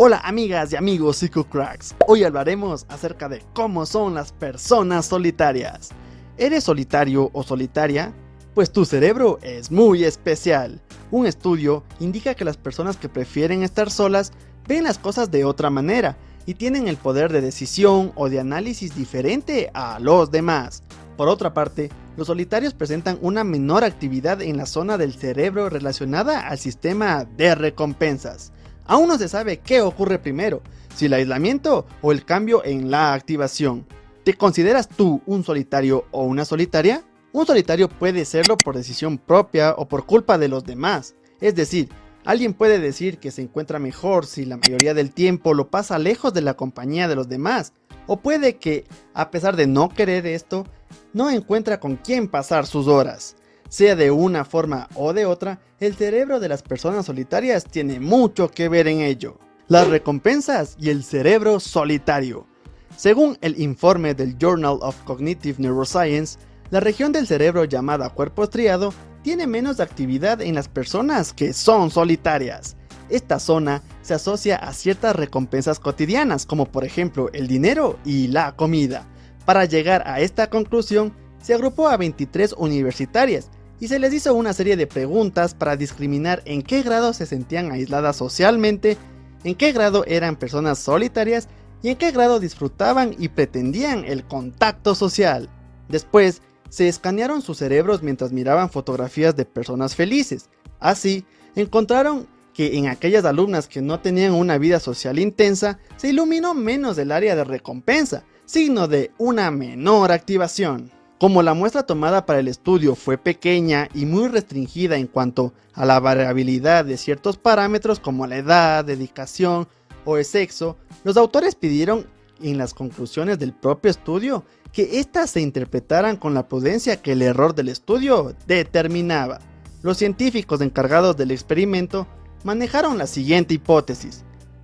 Hola amigas y amigos psicocracks, hoy hablaremos acerca de cómo son las personas solitarias. ¿Eres solitario o solitaria? Pues tu cerebro es muy especial. Un estudio indica que las personas que prefieren estar solas ven las cosas de otra manera y tienen el poder de decisión o de análisis diferente a los demás. Por otra parte, los solitarios presentan una menor actividad en la zona del cerebro relacionada al sistema de recompensas. Aún no se sabe qué ocurre primero, si el aislamiento o el cambio en la activación. ¿Te consideras tú un solitario o una solitaria? Un solitario puede serlo por decisión propia o por culpa de los demás. Es decir, alguien puede decir que se encuentra mejor si la mayoría del tiempo lo pasa lejos de la compañía de los demás. O puede que, a pesar de no querer esto, no encuentra con quién pasar sus horas. Sea de una forma o de otra, el cerebro de las personas solitarias tiene mucho que ver en ello. Las recompensas y el cerebro solitario. Según el informe del Journal of Cognitive Neuroscience, la región del cerebro llamada cuerpo estriado tiene menos actividad en las personas que son solitarias. Esta zona se asocia a ciertas recompensas cotidianas, como por ejemplo el dinero y la comida. Para llegar a esta conclusión, se agrupó a 23 universitarias y se les hizo una serie de preguntas para discriminar en qué grado se sentían aisladas socialmente, en qué grado eran personas solitarias y en qué grado disfrutaban y pretendían el contacto social. Después, se escanearon sus cerebros mientras miraban fotografías de personas felices. Así, encontraron que en aquellas alumnas que no tenían una vida social intensa, se iluminó menos el área de recompensa, signo de una menor activación. Como la muestra tomada para el estudio fue pequeña y muy restringida en cuanto a la variabilidad de ciertos parámetros como la edad, dedicación o el sexo, los autores pidieron en las conclusiones del propio estudio que éstas se interpretaran con la prudencia que el error del estudio determinaba. Los científicos encargados del experimento manejaron la siguiente hipótesis.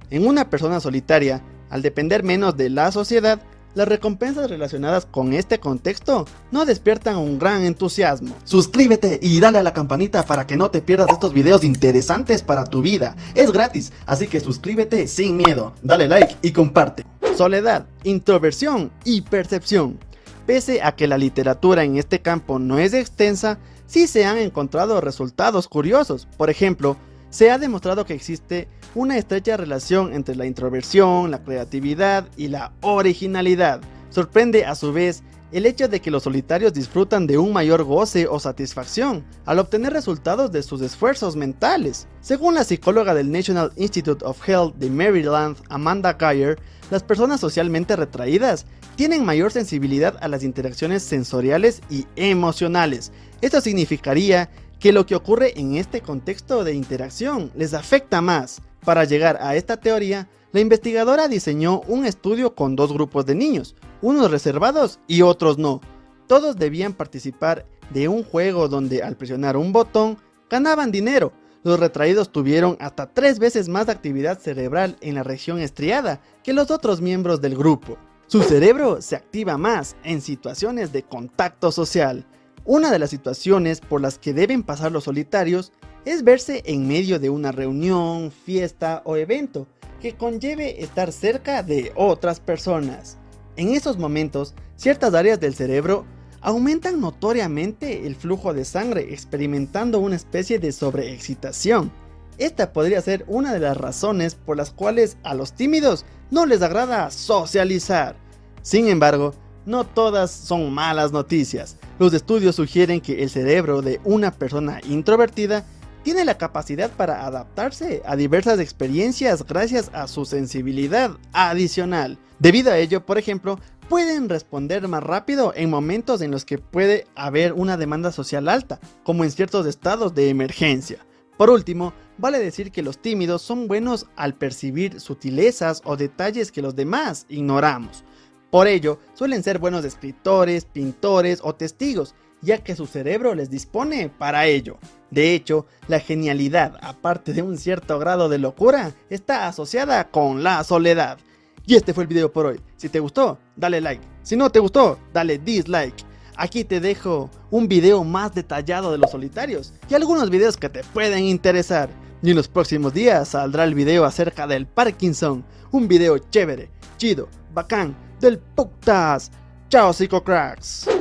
En una persona solitaria, al depender menos de la sociedad, las recompensas relacionadas con este contexto no despiertan un gran entusiasmo. Suscríbete y dale a la campanita para que no te pierdas estos videos interesantes para tu vida. Es gratis, así que suscríbete sin miedo, dale like y comparte. Soledad, introversión y percepción. Pese a que la literatura en este campo no es extensa, sí se han encontrado resultados curiosos. Por ejemplo, se ha demostrado que existe una estrecha relación entre la introversión, la creatividad y la originalidad. Sorprende a su vez el hecho de que los solitarios disfrutan de un mayor goce o satisfacción al obtener resultados de sus esfuerzos mentales. Según la psicóloga del National Institute of Health de Maryland, Amanda Geyer, las personas socialmente retraídas tienen mayor sensibilidad a las interacciones sensoriales y emocionales. Esto significaría que lo que ocurre en este contexto de interacción les afecta más. Para llegar a esta teoría, la investigadora diseñó un estudio con dos grupos de niños, unos reservados y otros no. Todos debían participar de un juego donde al presionar un botón ganaban dinero. Los retraídos tuvieron hasta 3 veces más actividad cerebral en la región estriada que los otros miembros del grupo. Su cerebro se activa más en situaciones de contacto social. Una de las situaciones por las que deben pasar los solitarios es verse en medio de una reunión, fiesta o evento que conlleve estar cerca de otras personas. En esos momentos, ciertas áreas del cerebro aumentan notoriamente el flujo de sangre, experimentando una especie de sobreexcitación. Esta podría ser una de las razones por las cuales a los tímidos no les agrada socializar. Sin embargo, no todas son malas noticias. Los estudios sugieren que el cerebro de una persona introvertida tiene la capacidad para adaptarse a diversas experiencias gracias a su sensibilidad adicional. Debido a ello, por ejemplo, pueden responder más rápido en momentos en los que puede haber una demanda social alta, como en ciertos estados de emergencia. Por último, vale decir que los tímidos son buenos al percibir sutilezas o detalles que los demás ignoramos. Por ello, suelen ser buenos escritores, pintores o testigos, ya que su cerebro les dispone para ello. De hecho, la genialidad, aparte de un cierto grado de locura, está asociada con la soledad. Y este fue el video por hoy. Si te gustó, dale like. Si no te gustó, dale dislike. Aquí te dejo un video más detallado de los solitarios y algunos videos que te pueden interesar. Y en los próximos días saldrá el video acerca del Parkinson, un video chévere, chido, bacán, del podcast. Chao, psicocracks.